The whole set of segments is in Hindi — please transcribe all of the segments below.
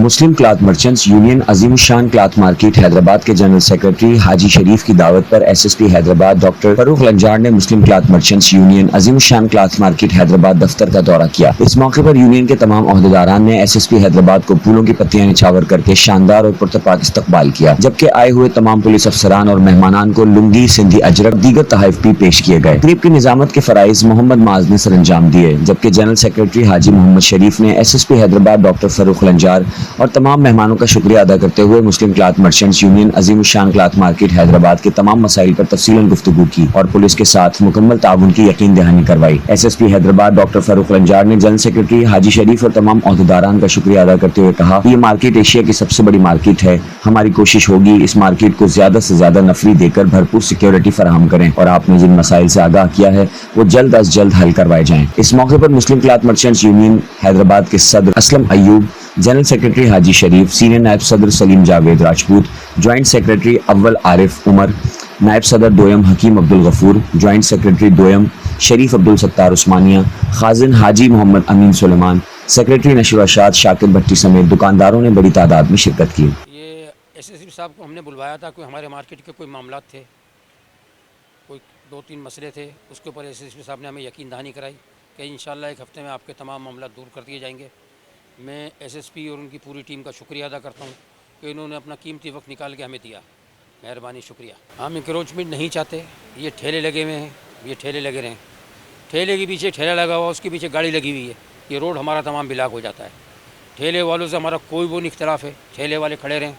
मुस्लिम cloth merchants union Azimushan cloth market Hyderabad के जनरल सेक्रेटरी हाजी शरीफ की दावत पर एसएसपी हैदराबाद डॉक्टर फरूख लंजार ने Muslim cloth merchants union Azimushan cloth market Hyderabad दफ्तर का दौरा किया। इस मौके पर यूनियन के तमाम ओहदेदारान ने एसएसपी हैदराबाद को फूलों की पत्तियां निछावर करके शानदार और पुरतपाक इस्तकबाल किया, जबकि आए हुए तमाम पुलिस अफसरान और मेहमानान को लुंगी, सिंधी अजरक, दीगर तोहफे भी पेश किए गए। तकरीब की निजामत के फराइज मोहम्मद माज ने सर अंजाम दिए, जबकि जनरल सेक्रेटरी हाजी मोहम्मद शरीफ ने एसएसपी हैदराबाद डॉक्टर फरूख लंजार और तमाम मेहमानों का शुक्रिया अदा करते हुए Muslim cloth merchants union Azimushan cloth market Hyderabad के तमाम मसाइल पर तफसीलन गुफ्तगू की और पुलिस के साथ मुकम्मल ताउन की यकीन दहानी करवाई। एसएसपी हैदराबाद डॉक्टर फरूख लंजार ने जनरल सेक्रेटरी हाजी शरीफ और तमाम ओहदेदारान का शुक्रिया अदा करते हुए कहा, ये मार्केट एशिया की सबसे बड़ी मार्केट है। हमारी कोशिश होगी इस मार्केट को ज्यादा से ज्यादा नफरी देकर भरपूर सिक्योरिटी फराहम करें और आपने जिन मसाइल से आगाह किया है वो जल्द अज जल्द हल करवाए जाएं। इस मौके पर मुस्लिम क्लॉथ मर्चेंट्स यूनियन हैदराबाद के सदर असलम अयूब, जनरल सेक्रेटरी हाजी शरीफ, सीनियर नायब सदर सलीम जावेद राजपूत, ज्वाइंट सेक्रेटरी अव्वल आरिफ उमर, नायब सदर दोयम हकीम अब्दुल गफूर, ज्वाइंट सेक्रेटरी दोयम शरीफ अब्दुल सत्तार उस्मानिया, खाजिन हाजी मोहम्मद अमीन सुलेमान, सेक्रेटरी नशर अशाद शाकिर भट्टी समेत दुकानदारों ने बड़ी तादाद में शिरकत की। ये एसएसपी साहब को हमने बुलवाया था, कोई हमारे मार्केट के कोई मामला थे, कोई 2-3 मसले थे, उसके ऊपर एसएसपी साहब ने हमें यकीन दहानी कराई कि इंशाल्लाह एक हफ्ते में आपके तमाम मामला दूर कर दिए जाएंगे। मैं एसएसपी और उनकी पूरी टीम का शुक्रिया अदा करता हूँ कि इन्होंने अपना कीमती वक्त निकाल के हमें दिया। मेहरबानी, शुक्रिया। हम इंक्रोचमेंट नहीं चाहते। ये ठेले लगे हुए हैं, ये ठेले लगे रहें। ठेले के पीछे ठेला लगा हुआ, उसके पीछे गाड़ी लगी हुई है, ये रोड हमारा तमाम ब्लॉक हो जाता है। ठेले वालों से हमारा कोई वो नहीं इख्तलाफ है, ठेले वाले खड़े रहें।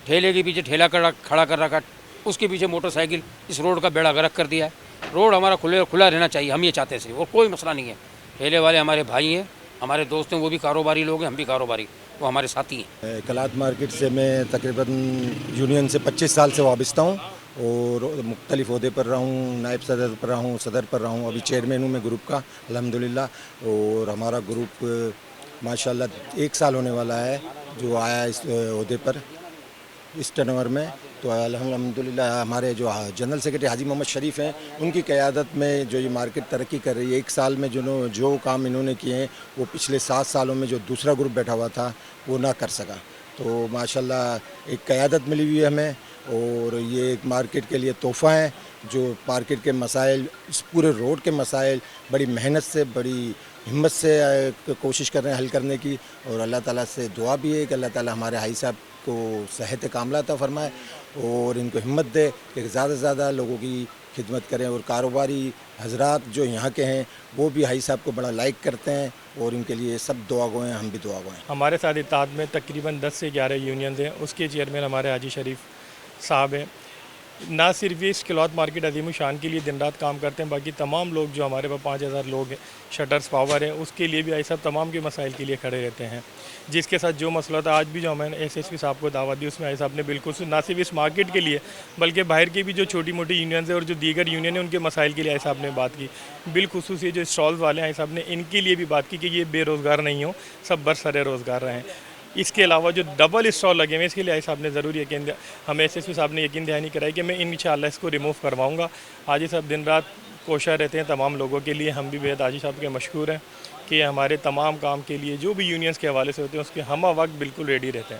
ठेले के पीछे ठेला खड़ा कर रखा, उसके पीछे मोटरसाइकिल, इस रोड का बेड़ा गर्क कर दिया है। रोड हमारा खुला रहना चाहिए, हम ये चाहते हैं, और कोई मसला नहीं है। ठेले वाले हमारे भाई हैं, हमारे दोस्त हैं, वो भी कारोबारी लोग हैं, हम भी कारोबारी, वो हमारे साथी हैं। क्लॉथ मार्केट से मैं तकरीबन यूनियन से 25 साल से वाबस्ता हूँ और मुख्तलिफ ओहदे पर रहा हूँ, नायब सदर पर रहा हूँ, सदर पर रहा हूँ, अभी चेयरमैन हूँ मैं ग्रुप का अल्हम्दुलिल्लाह। और हमारा ग्रुप माशाल्लाह 1 साल होने वाला है जो आया इस ओहदे पर इस टर्नओवर में। तो अल्हम्दुलिल्लाह हमारे जो जनरल सेक्रेटरी हाजी मोहम्मद शरीफ हैं, उनकी क़यादत में जो ये मार्केट तरक्की कर रही है। 1 साल में जो काम इन्होंने किए हैं वो पिछले 7 सालों में जो दूसरा ग्रुप बैठा हुआ था वो ना कर सका। तो माशाल्लाह एक क़यादत मिली हुई है हमें और ये एक मार्केट के लिए तोहफ़ा है जो मार्केट के मसाइल, इस पूरे रोड के मसाइल बड़ी मेहनत से, बड़ी हिम्मत से कोशिश कर रहे हैं हल करने की। और अल्लाह ताला से दुआ भी है कि अल्लाह ताला हमारे हाई साहब को सेहत कामला अता फरमाए और इनको हिम्मत दे कि ज़्यादा से ज़्यादा लोगों की खिदमत करें। और कारोबारी हजरात जो यहाँ के हैं वो भी हाई साहब को बड़ा लाइक करते हैं और इनके लिए सब दुआ गो हैं, हम भी दुआ गो हैं। हमारे साथ इत्तेहाद में तकरीबन 10 से 11 यूनियन हैं, उसके चेयरमैन हमारे हाजी शरीफ साहब हैं। ना सिर्फ इस क्लॉथ मार्केट अजीमुशान के लिए दिन रात काम करते हैं, बाकी तमाम लोग जो हमारे पास 5000 लोग हैं, शटर्स पावर है, उसके लिए भी आई साहब तमाम के मसाइल के लिए खड़े रहते हैं। जिसके साथ जो मसला था, आज भी जो मैंने एसएसपी साहब को दावत दी, उसमें आई साहब ने बिल्कुल ना सिर्फ इस मार्केट के लिए बल्कि बाहर के भी जो छोटी मोटी यूनियन है और जो दीगर यूनियन है उनके मसाइल के लिए आई साहब ने बात की। बिलखुसूस ये जो स्टॉल्स वाले हैं, आई साहब ने इनके लिए भी बात की कि ये बेरोज़गार नहीं हो, सब बरसरे रोज़गार रहें। इसके अलावा जो डबल स्टॉल लगे हुए इसके लिए आई साहब ने ज़रूर यकीन दिया, हमें एसएसपी साहब ने यकीन दहानी कराई कि मैं इंशाअल्लाह इसको रिमूव करवाऊँगा। हाजी साहब दिन रात कोशिश रहते हैं तमाम लोगों के लिए, हम भी बेहद हाजी साहब के मशहूर हैं कि हमारे तमाम काम के लिए जो भी यूनियंस के हवाले से होते हैं उसके हम वक्त बिल्कुल रेडी रहते हैं।